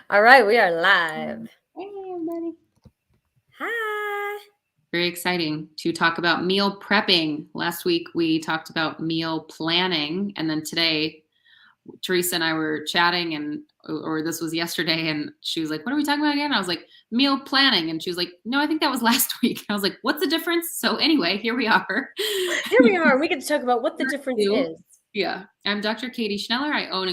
All right, we are live. Hey, everybody. Hi. Very exciting to talk about meal prepping. Last week we talked about meal planning, and then today Theresa and I were chatting, or this was yesterday, and she was like, "What are we talking about again?" I was like, "Meal planning," and she was like, "No, I think that was last week." I was like, "What's the difference?" So anyway, here we are. Here we are. We get to talk about what the difference You. is. Yeah, I'm Dr. Katie Schneller. I own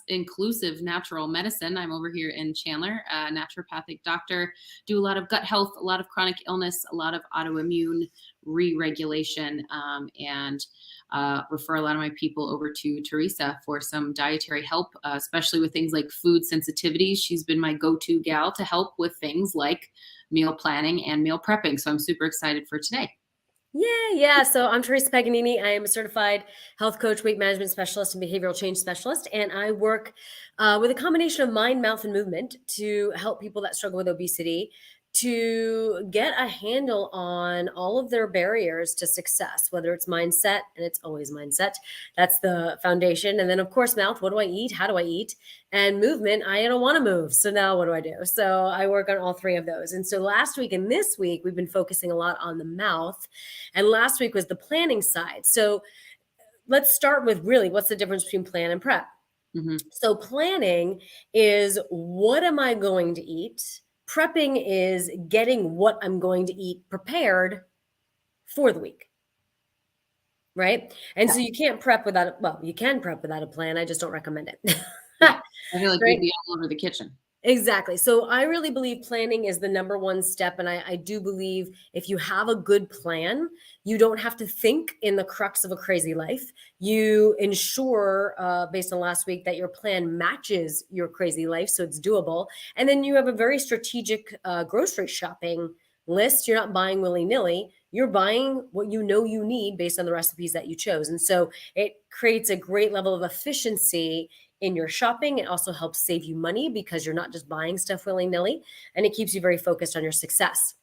Inclusive Natural Medicine. I'm over here in Chandler, a naturopathic doctor. Do a lot of gut health, a lot of chronic illness, a lot of autoimmune re-regulation, and refer a lot of my people over to Theresa for some dietary help, especially with things like food sensitivities. She's been my go-to gal to help with things like meal planning and meal prepping. So I'm super excited for today. Yeah. So I'm Theresa Paganini. I am a certified health coach, weight management specialist, and behavioral change specialist. And I work with a combination of mind, mouth, and movement to help people that struggle with obesity to get a handle on all of their barriers to success, whether it's mindset, and it's always mindset. That's the foundation. And then, of course, mouth, what do I eat? How do I eat? And movement, I don't want to move. So now what do I do? So I work on all three of those. And so last week and this week, we've been focusing a lot on the mouth. And last week was the planning side. So let's start with really what's the difference between plan and prep? Mm-hmm. So planning is what am I going to eat? Prepping is getting what I'm going to eat prepared for the week. Right. And so you can't prep without, well, you can prep without a plan. I just don't recommend it. Yeah, I feel like Right. we'd be all over the kitchen. Exactly. So I really believe planning is the number one step. And I do believe if you have a good plan, you don't have to think in the crux of a crazy life. You ensure, based on last week, that your plan matches your crazy life. So it's doable. And then you have a very strategic grocery shopping list. You're not buying willy nilly. You're buying what you know you need based on the recipes that you chose. And so it creates a great level of efficiency in your shopping. It also helps save you money because you're not just buying stuff willy-nilly, and it keeps you very focused on your success.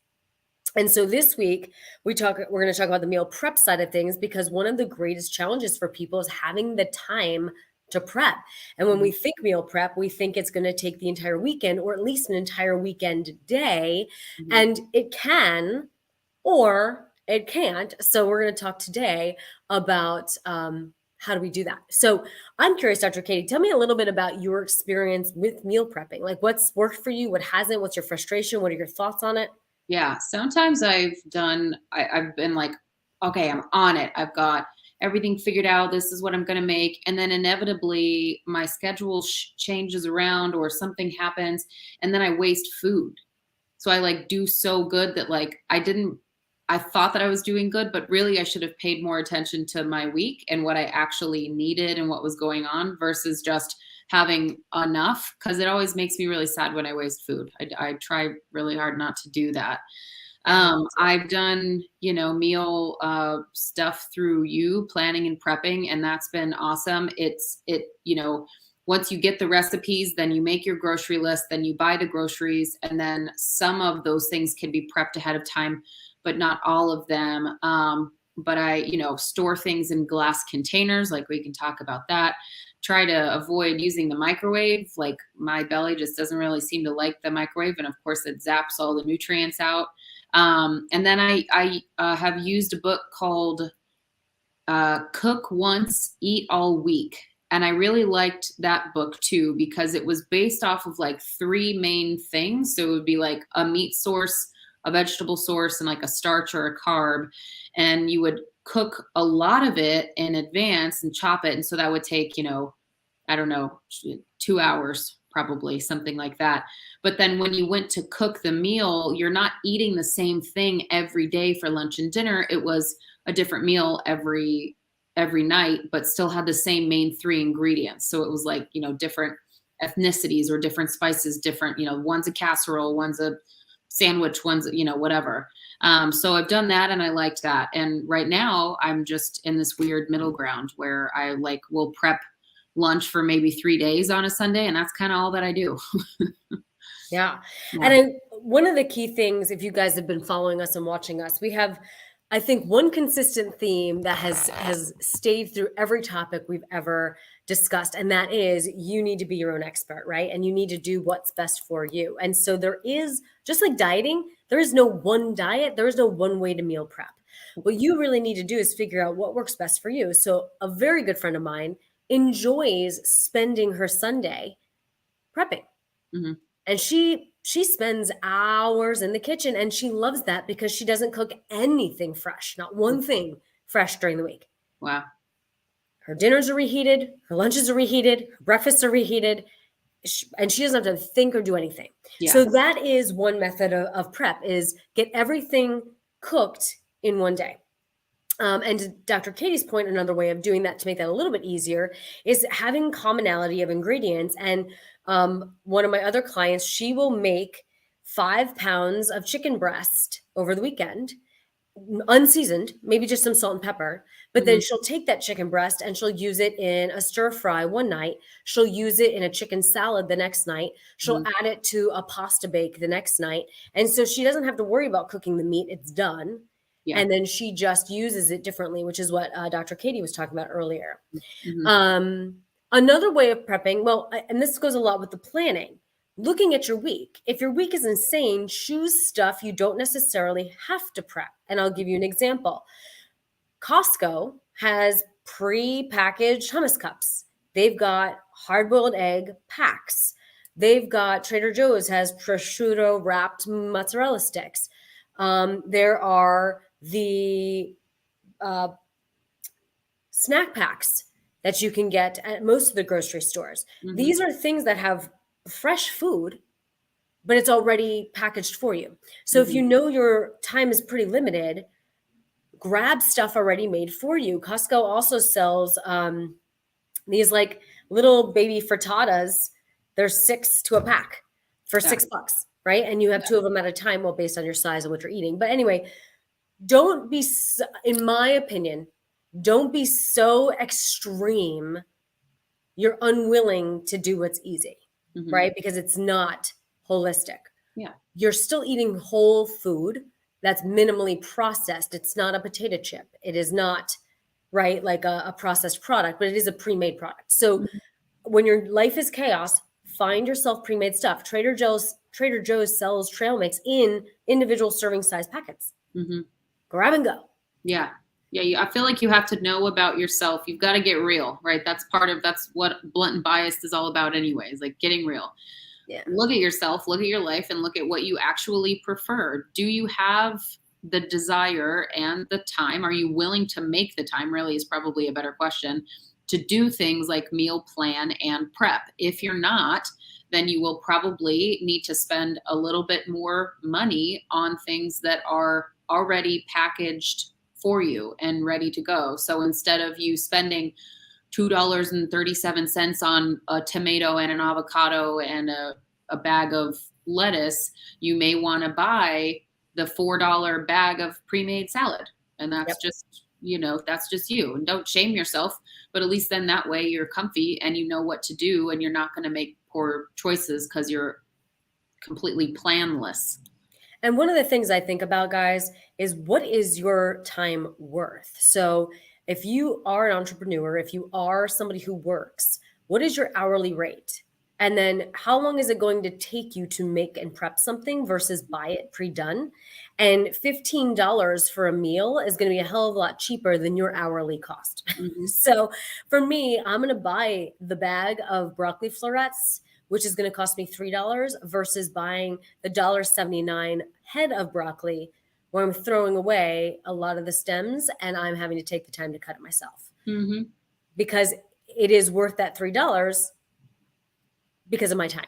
And so this week we're going to talk about the meal prep side of things, because one of the greatest challenges for people is having the time to prep. And when we think meal prep, we think it's going to take the entire weekend, or at least an entire weekend day. Mm-hmm. And it can, or it can't. So we're going to talk today about how do we do that? So I'm curious, Dr. Katie, tell me a little bit about your experience with meal prepping. Like what's worked for you, what hasn't, what's your frustration, what are your thoughts on it? Yeah, sometimes I've been like, okay, I'm on it. I've got everything figured out. This is what I'm going to make. And then inevitably my schedule changes around or something happens and then I waste food. So I like do so good that like I thought that I was doing good, but really I should have paid more attention to my week and what I actually needed and what was going on versus just having enough, because it always makes me really sad when I waste food. I try really hard not to do that. I've done, meal stuff through you planning and prepping, and that's been awesome. Once you get the recipes, then you make your grocery list, then you buy the groceries, and then some of those things can be prepped ahead of time, but not all of them. But I, store things in glass containers, like we can talk about that. Try to avoid using the microwave. Like my belly just doesn't really seem to like the microwave. And of course it zaps all the nutrients out. And then I have used a book called Cook Once, Eat All Week. And I really liked that book too, because it was based off of like three main things. So it would be like a meat source, a vegetable source, and like a starch or a carb. And you would cook a lot of it in advance and chop it. And so that would take, I don't know, 2 hours, probably something like that. But then when you went to cook the meal, you're not eating the same thing every day for lunch and dinner. It was a different meal every night, but still had the same main three ingredients. So it was like, different ethnicities or different spices, different, one's a casserole, one's a sandwich, one's, whatever. So I've done that and I liked that. And right now I'm just in this weird middle ground where I like will prep lunch for maybe 3 days on a Sunday. And that's kind of all that I do. Yeah. And one of the key things, if you guys have been following us and watching us, we have, I think, one consistent theme that has stayed through every topic we've ever discussed, and that is you need to be your own expert, right? And you need to do what's best for you. And so there is, just like dieting, there is no one diet, there is no one way to meal prep. What you really need to do is figure out what works best for you. So a very good friend of mine enjoys spending her Sunday prepping. Mm-hmm. And she spends hours in the kitchen, and she loves that because she doesn't cook anything fresh, not one thing fresh during the week. Wow. Her dinners are reheated, her lunches are reheated, her breakfasts are reheated, and she doesn't have to think or do anything. Yeah. So that is one method of prep, is get everything cooked in one day. And to Dr. Katie's point, another way of doing that to make that a little bit easier is having commonality of ingredients. And one of my other clients, she will make 5 pounds of chicken breast over the weekend, unseasoned, maybe just some salt and pepper. But then she'll take that chicken breast and she'll use it in a stir fry one night. She'll use it in a chicken salad the next night. She'll add it to a pasta bake the next night. And so she doesn't have to worry about cooking the meat. It's done. Yeah. And then she just uses it differently, which is what Dr. Katie was talking about earlier. Another way of prepping, well, and this goes a lot with the planning, looking at your week. If your week is insane, choose stuff you don't necessarily have to prep. And I'll give you an example. Costco has pre-packaged hummus cups. They've got hard-boiled egg packs. They've got Trader Joe's has prosciutto wrapped mozzarella sticks. There are the snack packs that you can get at most of the grocery stores. These are things that have fresh food, but it's already packaged for you. So if you know your time is pretty limited, grab stuff already made for you. Costco also sells these like little baby frittatas. There's 6 to a pack for $6, right? And you have 2 of them at a time, well, based on your size and what you're eating. But anyway, don't be, in my opinion, don't be so extreme you're unwilling to do what's easy, right? Because it's not holistic. Yeah. You're still eating whole food that's minimally processed. It's not a potato chip. It is not, right, like a processed product, but it is a pre-made product. So when your life is chaos, find yourself pre-made stuff. Trader Joe's sells trail mix in individual serving size packets. Grab and go. Yeah. Yeah. I feel like you have to know about yourself. You've got to get real, right? That's what Blunt and Biased is all about anyways, like getting real. Yeah. Look at yourself, look at your life, and look at what you actually prefer. Do you have the desire and the time? Are you willing to make the time, really is probably a better question, to do things like meal plan and prep? If you're not, then you will probably need to spend a little bit more money on things that are already packaged for you and ready to go. So instead of you spending $2.37 on a tomato and an avocado and a bag of lettuce, you may want to buy the $4 bag of pre-made salad. And that's just, that's just you. And don't shame yourself, but at least then that way you're comfy and you know what to do and you're not going to make poor choices because you're completely planless. And one of the things I think about, guys, is what is your time worth? So if you are an entrepreneur, if you are somebody who works, what is your hourly rate? And then how long is it going to take you to make and prep something versus buy it pre-done? And $15 for a meal is going to be a hell of a lot cheaper than your hourly cost. So for me, I'm going to buy the bag of broccoli florets, which is going to cost me $3 versus buying the $1.79 head of broccoli, where I'm throwing away a lot of the stems and I'm having to take the time to cut it myself. Because it is worth that $3 because of my time.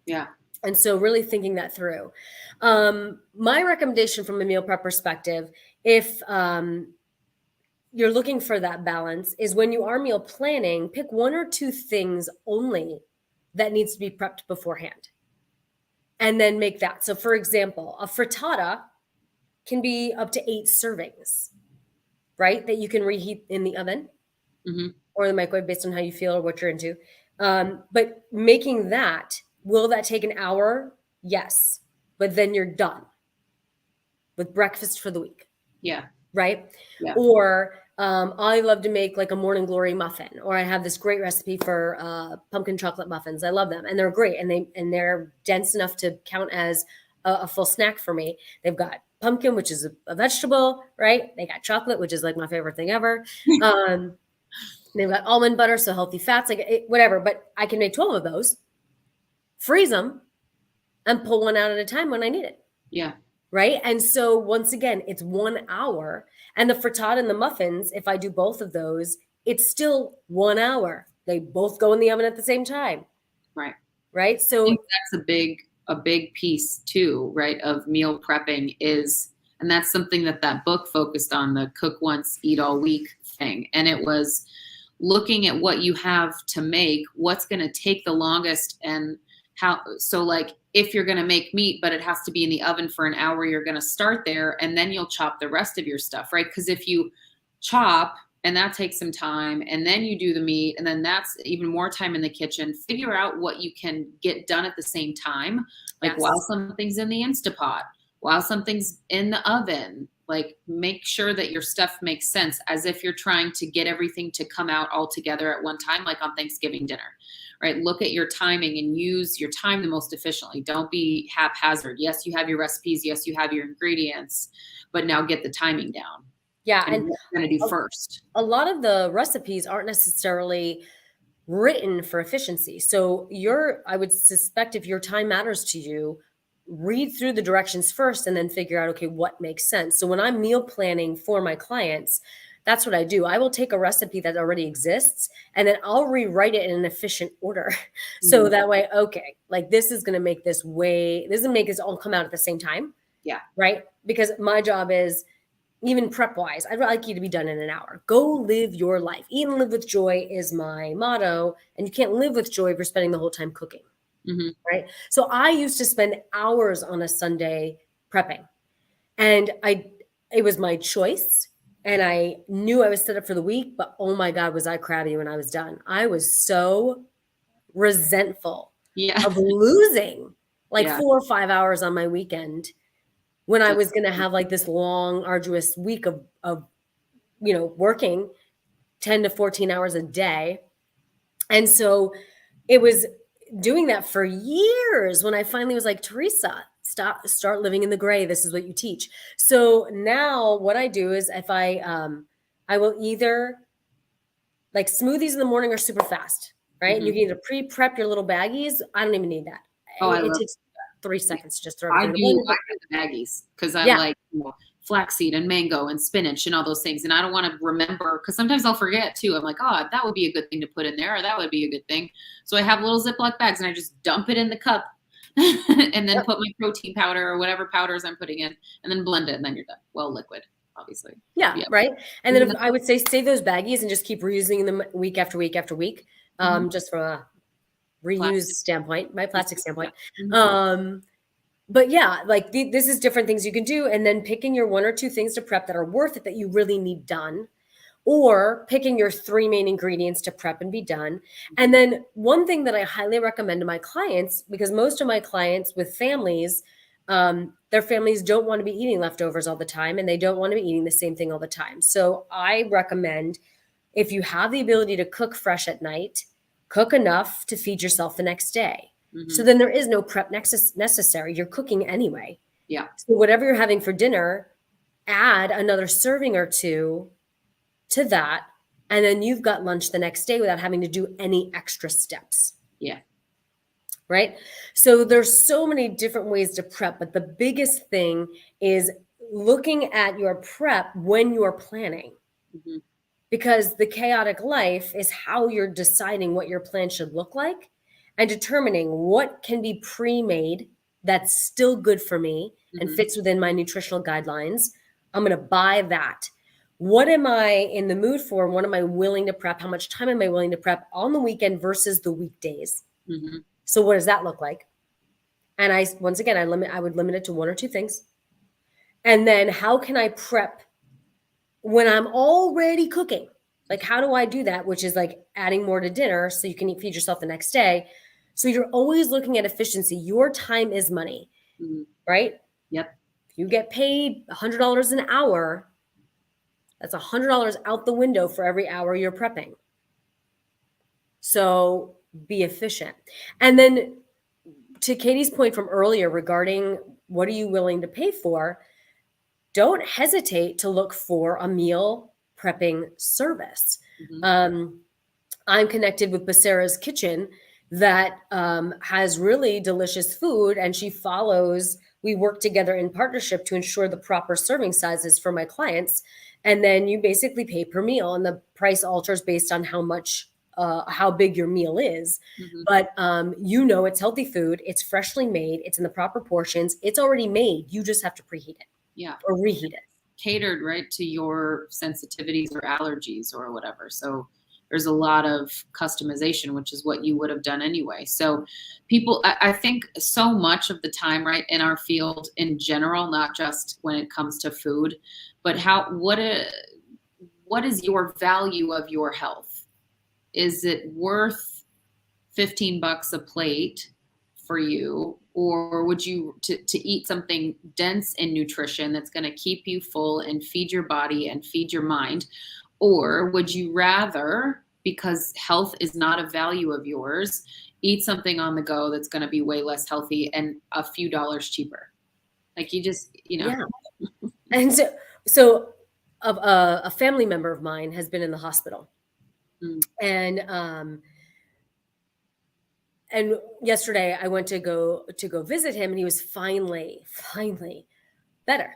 Yeah. And so really thinking that through. My recommendation from a meal prep perspective, if you're looking for that balance, is when you are meal planning, pick 1 or 2 things only that needs to be prepped beforehand. And then make that. So for example, a frittata can be up to 8 servings, right? That you can reheat in the oven or the microwave based on how you feel or what you're into. But making that, will that take an hour? Yes. But then you're done with breakfast for the week. Yeah. Right? Yeah. Or I love to make like a morning glory muffin, or I have this great recipe for pumpkin chocolate muffins. I love them, and they're great, and they're dense enough to count as a full snack for me. They've got pumpkin, which is a vegetable, right? They got chocolate, which is like my favorite thing ever. Um, they've got almond butter, so healthy fats, like whatever. But I can make 12 of those, freeze them, and pull one out at a time when I need it. Yeah. Right. And so once again, it's 1 hour. And the frittata and the muffins, if I do both of those, it's still 1 hour. They both go in the oven at the same time. Right. Right. I So think that's a big piece too, right, of meal prepping is, and that's something that book focused on, the cook once, eat all week thing. And it was looking at what you have to make, what's going to take the longest, and how, so like if you're going to make meat, but it has to be in the oven for an hour, you're going to start there and then you'll chop the rest of your stuff, right? Because if you chop and that takes some time, and then you do the meat, and then that's even more time in the kitchen, figure out what you can get done at the same time. Like yes. while something's in the Instapot, while something's in the oven, like make sure that your stuff makes sense, as if you're trying to get everything to come out all together at one time, like on Thanksgiving dinner, right? Look at your timing and use your time the most efficiently. Don't be haphazard. Yes, you have your recipes. Yes, you have your ingredients, but now get the timing down. Yeah. And And what you're going to do first. a lot of the recipes aren't necessarily written for efficiency. So I would suspect if your time matters to you, read through the directions first and then figure out, okay, what makes sense. So when I'm meal planning for my clients, that's what I do. I will take a recipe that already exists and then I'll rewrite it in an efficient order. So that way, okay, like this is going to make this all come out at the same time. Yeah. Right. Because my job is, even prep wise, I'd like you to be done in an hour. Go live your life. Eat and live with joy is my motto. And you can't live with joy if you're spending the whole time cooking. Mm-hmm. Right. So I used to spend hours on a Sunday prepping, and it was my choice. And I knew I was set up for the week, but oh my God, was I crabby when I was done. I was so resentful of losing like 4 or 5 hours on my weekend when I was going to have like this long, arduous week of working 10 to 14 hours a day. And so it was doing that for years when I finally was like, Theresa, start living in the gray. This is what you teach. So now what I do is if I will either, like, smoothies in the morning are super fast, right? And you can either pre-prep your little baggies. I don't even need that. It takes 3 seconds to just throw it in the blender. I do the baggies because I like flaxseed and mango and spinach and all those things. And I don't want to remember, because sometimes I'll forget too. I'm like, oh, that would be a good thing to put in there, or that would be a good thing. So I have little Ziploc bags and I just dump it in the cup and then put my protein powder or whatever powders I'm putting in and then blend it, and then you're done. Well, liquid, obviously. Yeah. Right. And then I would say save those baggies and just keep reusing them week after week after week, just from a reuse standpoint, my plastic standpoint. But yeah, like this is different things you can do. And then picking your 1 or 2 things to prep that are worth it, that you really need done, or picking your 3 main ingredients to prep and be done. And then one thing that I highly recommend to my clients, because most of my clients with families, their families don't want to be eating leftovers all the time, and they don't want to be eating the same thing all the time. So I recommend, if you have the ability to cook fresh at night, cook enough to feed yourself the next day. So then there is no prep necessary. You're cooking anyway. Yeah. So whatever you're having for dinner, add another serving or 2 to that. And then you've got lunch the next day without having to do any extra steps. Yeah. Right. So there's so many different ways to prep, but the biggest thing is looking at your prep when you're planning. Because the chaotic life is how you're deciding what your plan should look like, and determining what can be pre-made that's still good for me and fits within my nutritional guidelines. I'm going to buy that. What am I in the mood for? What am I willing to prep? How much time am I willing to prep on the weekend versus the weekdays? So what does that look like? And I would limit it to 1 or 2 things. And then how can I prep when I'm already cooking? Like, how do I do that? Which is like adding more to dinner so you can feed yourself the next day. So you're always looking at efficiency. Your time is money, right? Yep. If you get paid $100 an hour, That's $100 out the window for every hour you're prepping. So be efficient. And then to Katie's point from earlier regarding what are you willing to pay for, don't hesitate to look for a meal prepping service. I'm connected with Becerra's Kitchen that has really delicious food, and she follows, we work together in partnership to ensure the proper serving sizes for my clients. And then you basically pay per meal, and the price alters based on how big your meal is. But it's healthy food, it's freshly made, it's in the proper portions, it's already made. You just have to preheat it. Yeah. Or reheat it. Catered right to your sensitivities or allergies or whatever. So there's a lot of customization, which is what you would have done anyway. So people, I think so much of the time, right, in our field in general, not just when it comes to food, but what is your value of your health? Is it worth $15 a plate for you, or would you to eat something dense in nutrition that's going to keep you full and feed your body and feed your mind? Or would you rather, because health is not a value of yours, eat something on the go that's going to be way less healthy and a few dollars cheaper? Like you just, Yeah. And so a family member of mine has been in the hospital. And yesterday I went to go visit him, and he was finally better.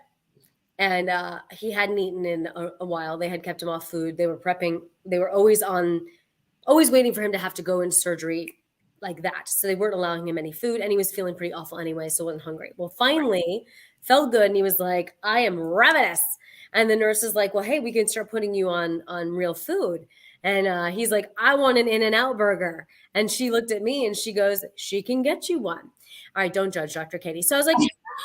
And he hadn't eaten in a while. They had kept him off food. They were prepping. They were always waiting for him to have to go into surgery like that. So they weren't allowing him any food, and he was feeling pretty awful anyway, so wasn't hungry. Well, finally felt good, and he was like, I am ravenous. And the nurse is like, well, hey, we can start putting you on real food. And he's like, I want an In-N-Out burger. And she looked at me and she goes, she can get you one. All right, don't judge, Dr. Katie. So I was like,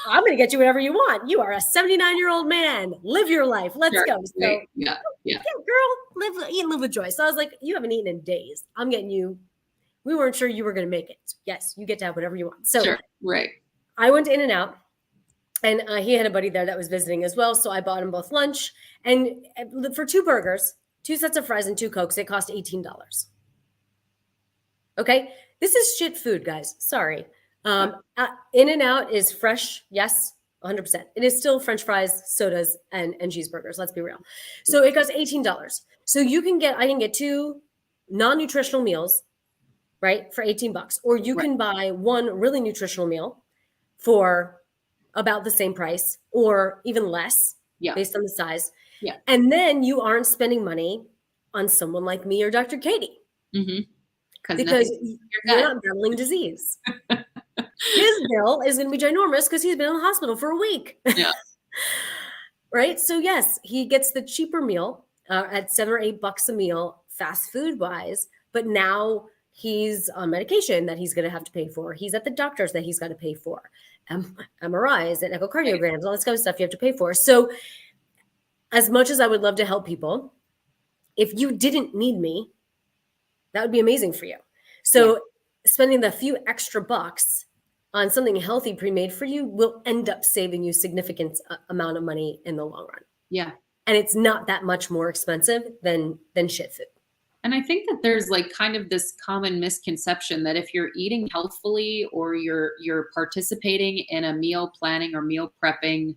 I'm going to get you whatever you want. You are a 79-year-old man. Live your life. Let's go. So, yeah, girl, live with joy. So I was like, you haven't eaten in days. I'm getting you. We weren't sure you were going to make it. Yes, you get to have whatever you want. So right. I went to In-N-Out, and he had a buddy there that was visiting as well. So I bought him both lunch, and for 2 burgers, 2 sets of fries, and 2 Cokes, it cost $18. Okay. This is shit food, guys. Sorry. In-N-Out is fresh. Yes, 100%. It is still French fries, sodas, and cheeseburgers. Let's be real. So it costs $18. So I can get 2 non-nutritional meals, right, for $18. Or you can buy 1 really nutritional meal for about the same price, or even less, based on the size. Yeah. And then you aren't spending money on someone like me or Dr. Katie. Because you're not battling disease. His bill is going to be ginormous because he's been in the hospital for a week. Yeah. Right? So yes, he gets the cheaper meal at $7 or $8 a meal, fast food wise, but now he's on medication that he's going to have to pay for. He's at the doctor's that he's got to pay for. MRIs and echocardiograms, all this kind of stuff you have to pay for. So as much as I would love to help people, if you didn't need me, that would be amazing for you. So spending the few extra bucks on something healthy pre-made for you will end up saving you significant amount of money in the long run. Yeah. And it's not that much more expensive than shit food. And I think that there's like kind of this common misconception that if you're eating healthfully or you're participating in a meal planning or meal prepping,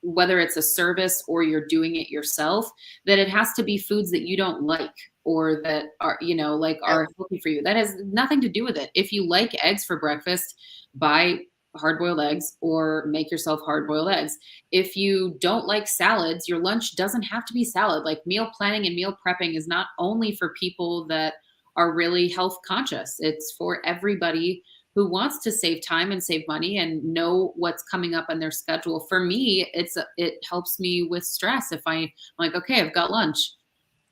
whether it's a service or you're doing it yourself, that it has to be foods that you don't like or that are, are healthy for you. That has nothing to do with it. If you like eggs for breakfast, buy hard-boiled eggs or make yourself hard-boiled eggs. If you don't like salads, your lunch doesn't have to be salad. Like meal planning and meal prepping is not only for people that are really health conscious. It's for everybody who wants to save time and save money and know what's coming up on their schedule. For me, it helps me with stress. If I'm like, okay, I've got lunch,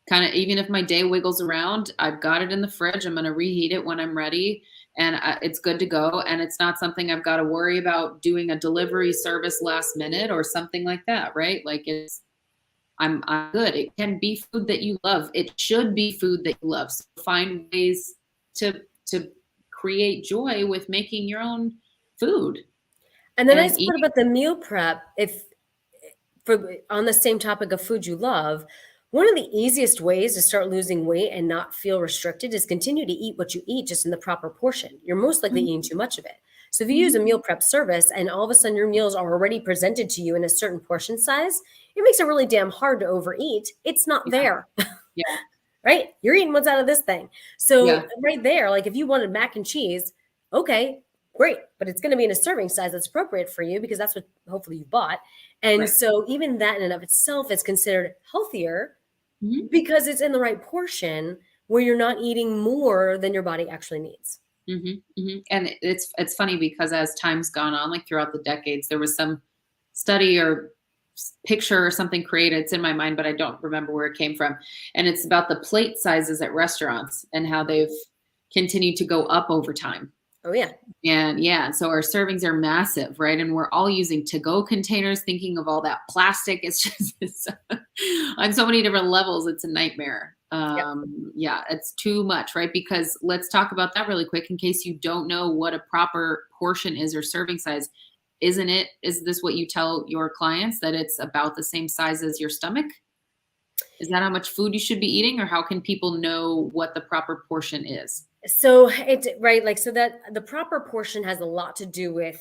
kind of, even if my day wiggles around, I've got it in the fridge. I'm going to reheat it when I'm ready, and it's good to go. And it's not something I've got to worry about doing a delivery service last minute or something like that, right? Like I'm good. It can be food that you love. It should be food that you love. So find ways to create joy with making your own food. And the nice part about the meal prep, on the same topic of food you love, one of the easiest ways to start losing weight and not feel restricted is continue to eat what you eat, just in the proper portion. You're most likely Mhm. eating too much of it. So if you use a meal prep service and all of a sudden your meals are already presented to you in a certain portion size, it makes it really damn hard to overeat. It's not Yeah. there. Yeah. Right? You're eating what's out of this thing. Yeah. So right there, like if you wanted mac and cheese, okay, great, but it's going to be in a serving size that's appropriate for you because that's what hopefully you bought. And Right. so even that in and of itself is considered healthier Mhm. because it's in the right portion where you're not eating more than your body actually needs. Mhm, mhm, and it's funny because as time's gone on, like, throughout the decades, there was some study or picture or something created, it's in my mind, but I don't remember where it came from, and it's about the plate sizes at restaurants and how they've continued to go up over time. Oh yeah. And yeah, so our servings are massive, right? And we're all using to-go containers, thinking of all that plastic. It's just on so many different levels, it's a nightmare. Yep. Yeah, it's too much, right? Because let's talk about that really quick in case you don't know what a proper portion is or serving size. Is this what you tell your clients, that it's about the same size as your stomach? Is that how much food you should be eating, or how can people know what the proper portion is? So it right, like so that the proper portion has a lot to do with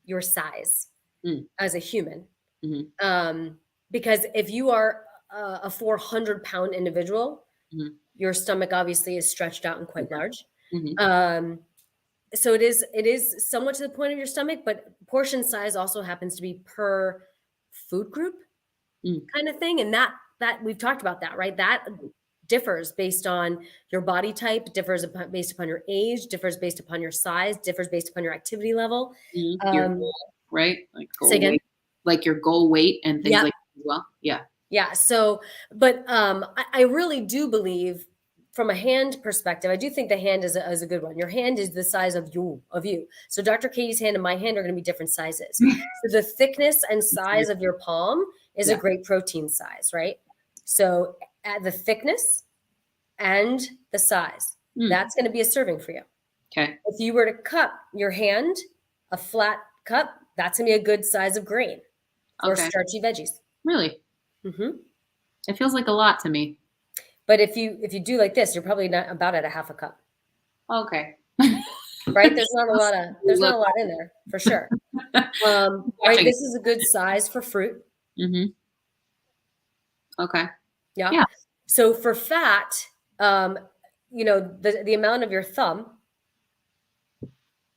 your size Mm, as a human. mhm, Um, because if you are a 400-pound individual, mhm, your stomach obviously is stretched out and quite mhm, large. mhm, Um, so it is somewhat to the point of your stomach, but portion size also happens to be per food group mm. kind of thing. And that we've talked about that, right? That differs based on your body type, based upon your age, differs based upon your size, differs based upon your activity level. Mhm. Your Um, goal, right? Like say goal again. weight, like your goal weight and things Yeah. like that as well? Yeah. Yeah. So, but I really do believe, from a hand perspective, I do think the hand is a good one. Your hand is the size of you. So Dr. Katie's hand and my hand are going to be different sizes. So the thickness and That's very size of your palm is a yeah. great protein size, right? So at the thickness and the size, Mm, that's going to be a serving for you. okay. If you were to cup your hand, a flat cup, that's going to be a good size of grain for Okay. starchy veggies. Really? Hmm. It feels like a lot to me. But if you do like this, you're probably not about at a half a cup, Okay. right? There's not a lot in there for sure. Right. Watching. This is a good size for fruit. Mhm. Okay. Yeah. Yeah. So for fat, um, the amount of your thumb,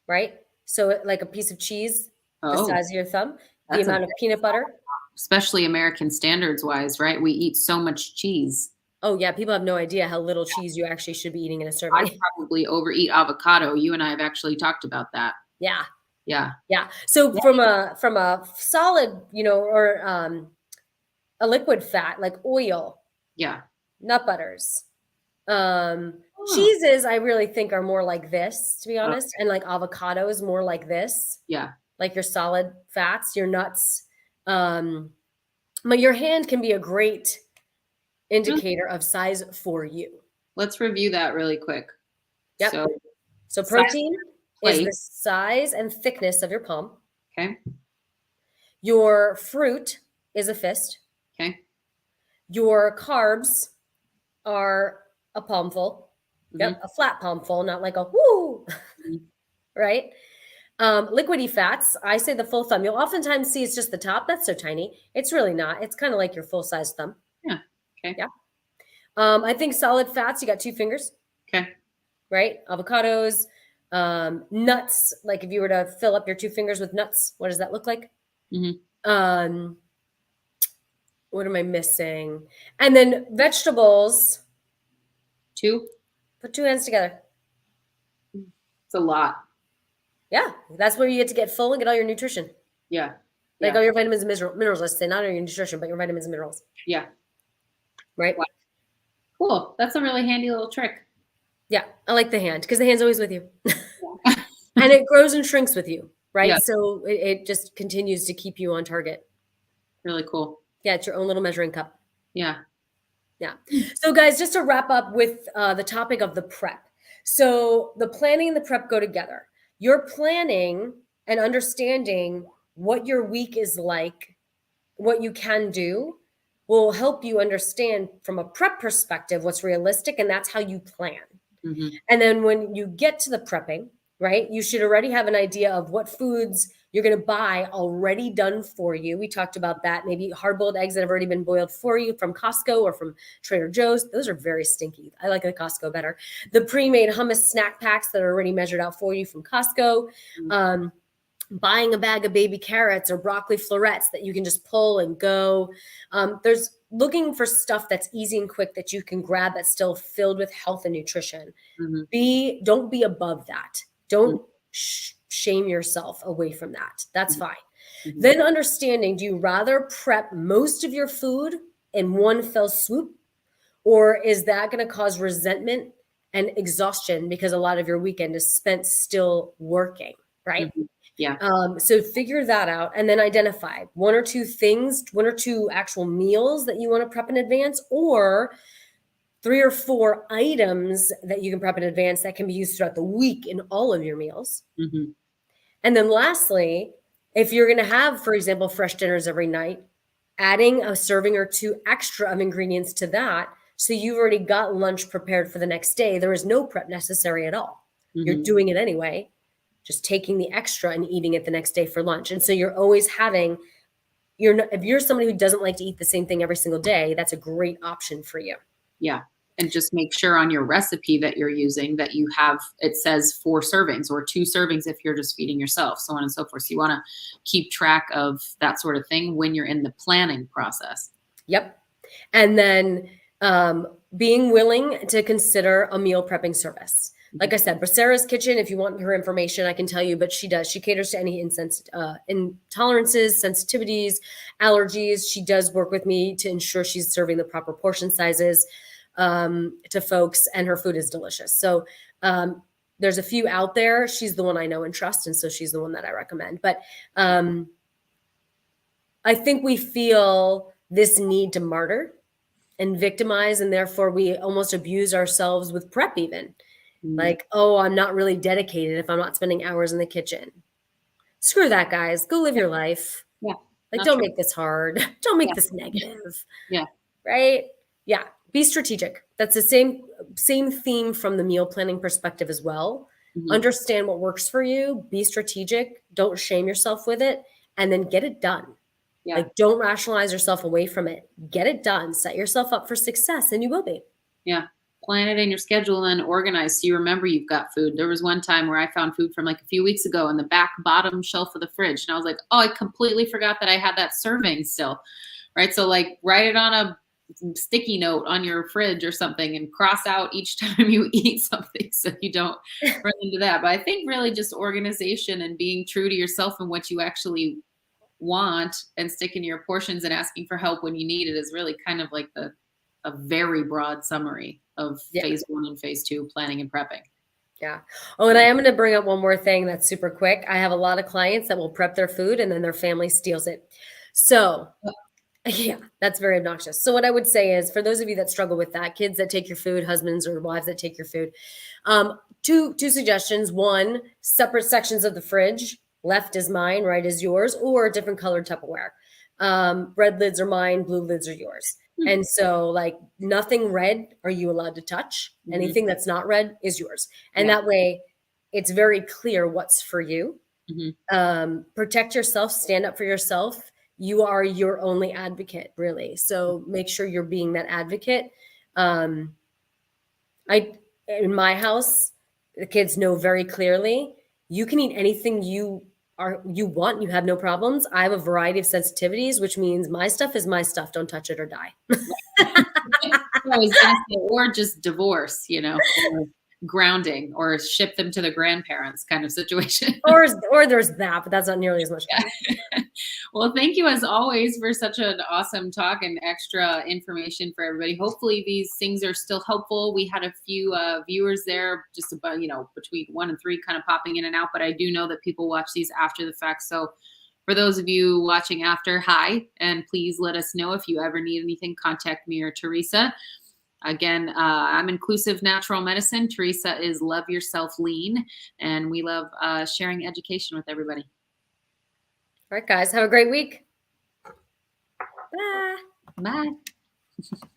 right? So like a piece of cheese, the Oh, size of your thumb, the that's a amount of peanut butter. especially American standards wise, right? We eat so much cheese. Oh yeah, people have no idea how little cheese you actually should be eating in a I serving. probably overeat avocado. You and I have actually talked about that. Yeah. Yeah. Yeah. So Yeah. from a solid, or a liquid fat like oil, Yeah. nut butters, Oh, cheeses, I really think are more like this, to be oh, honest, and like avocados more like this, yeah. like your solid fats, your nuts. Um, but your hand can be a great Really? indicator of size for you. Let's review that really quick. Yep. So, So size protein is plate. the size and thickness of your palm. Okay. Your fruit is a fist. Okay. Your carbs are a palmful. Mhm, Yep, a flat palmful, not like a whoo, mhm. right? Liquidy fats, I say the full thumb. You'll oftentimes see it's just the top. That's so tiny. It's really not. It's kind of like your full size thumb. Yeah. Okay. Yeah. I think solid fats, you got 2 fingers, Okay. right? Avocados, nuts. Like if you were to fill up your 2 fingers with nuts, what does that look like? Mhm. Um, what am I missing? And then vegetables, 2? put 2 hands together. It's a lot. Yeah, that's where you get full and get all your nutrition. Yeah. Like Yeah. all your vitamins and minerals, let's say, not all your nutrition, but your vitamins and minerals, Yeah. right? Wow. Cool. That's a really handy little trick. Yeah, I like the hand because the hand's always with you. Yeah. And it grows and shrinks with you, Yeah. right? So it just continues to keep you on target. Really cool. Yeah, it's your own little measuring cup. Yeah. Yeah. So, guys, just to wrap up with the topic of the prep. So, the planning and the prep go together. You're planning and understanding what your week is like what you can do will help you understand from a prep perspective what's realistic, and that's how you plan. Mhm. And then when you get to the prepping, right, you should already have an idea of what foods you're going to buy already done for you. We talked about that. Maybe hard-boiled eggs that have already been boiled for you from Costco or from Trader Joe's. Those are very stinky. I like the Costco better. The pre-made hummus snack packs that are already measured out for you from Costco. Buying a bag of baby carrots or broccoli florets that you can just pull and go. There's looking for stuff that's easy and quick that you can grab that's still filled with health and nutrition. Mhm. Don't be above that. Don't shame yourself away from that. That's Mhm. fine. Mhm. Then understanding, do you rather prep most of your food in one fell swoop, or is that going to cause resentment and exhaustion because a lot of your weekend is spent still working, right? Mhm. Yeah. So figure that out and then identify one or two things, one or two actual meals that you want to prep in advance, or 3 or 4 items that you can prep in advance that can be used throughout the week in all of your meals. Mhm. And then lastly, if you're going to have, for example, fresh dinners every night, adding a serving or two extra of ingredients to that. So you've already got lunch prepared for the next day. There is no prep necessary at all. You're Mhm. doing it anyway, just taking the extra and eating it the next day for lunch. And so you're always having, if you're somebody who doesn't like to eat the same thing every single day, that's a great option for you. Yeah. And just make sure on your recipe that you're using that you have, it says 4 servings or 2 servings if you're just feeding yourself, so on and so forth. So you want to keep track of that sort of thing when you're in the planning process. Yep. And then being willing to consider a meal prepping service. Like I said, Sarah's Kitchen, if you want her information, I can tell you, but she caters to any intolerances, sensitivities, allergies. She does work with me to ensure she's serving the proper portion sizes to folks, and her food is delicious. So there's a few out there. She's the one I know and trust, and so she's the one that I recommend. But I think we feel this need to martyr and victimize, and therefore we almost abuse ourselves with prep even. Like, oh, I'm not really dedicated if I'm not spending hours in the kitchen. Screw that, guys. Go live Yeah. your life. Yeah. Like, Not don't true. make this hard. Don't make Yeah. this negative. Yeah. Right? Yeah. Be strategic. That's the same theme from the meal planning perspective as well. Mhm. Understand what works for you. Be strategic. Don't shame yourself with it, and then get it done. Yeah. Like, don't rationalize yourself away from it. Get it done. Set yourself up for success, and you will be. Yeah. Plan it in your schedule and organize so you remember you've got food. There was one time where I found food from like a few weeks ago in the back bottom shelf of the fridge. And I was like, oh, I completely forgot that I had that serving still. Right. So like write it on a sticky note on your fridge or something and cross out each time you eat something so you don't run into that. But I think really just organization and being true to yourself and what you actually want and sticking to your portions and asking for help when you need it is really kind of like a very broad summary of Yeah. phase 1 and phase 2 planning and prepping. Yeah. Oh, and I am going to bring up one more thing that's super quick. I have a lot of clients that will prep their food and then their family steals it. So, yeah, that's very obnoxious. So what I would say is, for those of you that struggle with that, kids that take your food, husbands or wives that take your food, two suggestions. One, separate sections of the fridge. Left is mine, right is yours, or different colored Tupperware. Red lids are mine, blue lids are yours. And so, like, nothing red are you allowed to touch. Anything that's not red is yours. And Yeah. that way, it's very clear what's for you. Protect yourself, stand up for yourself. You are your only advocate, really. So make sure you're being that advocate. In my house, the kids know very clearly, you can eat anything you want. You have no problems. I have a variety of sensitivities, which means my stuff is my stuff. Don't touch it or die. I was gonna say, or just divorce, or grounding, or ship them to the grandparents kind of situation. or there's that, but that's not nearly as much fun. Well, thank you as always for such an awesome talk and extra information for everybody. Hopefully these things are still helpful. We had a few viewers there, just about, between 1 and 3 kind of popping in and out, but I do know that people watch these after the fact. So for those of you watching after, hi, and please let us know if you ever need anything. Contact me or Theresa. Again, I'm Inclusive Natural Medicine. Theresa is Love Yourself Lean, and we love sharing education with everybody. All right, guys, have a great week. Bye. Bye.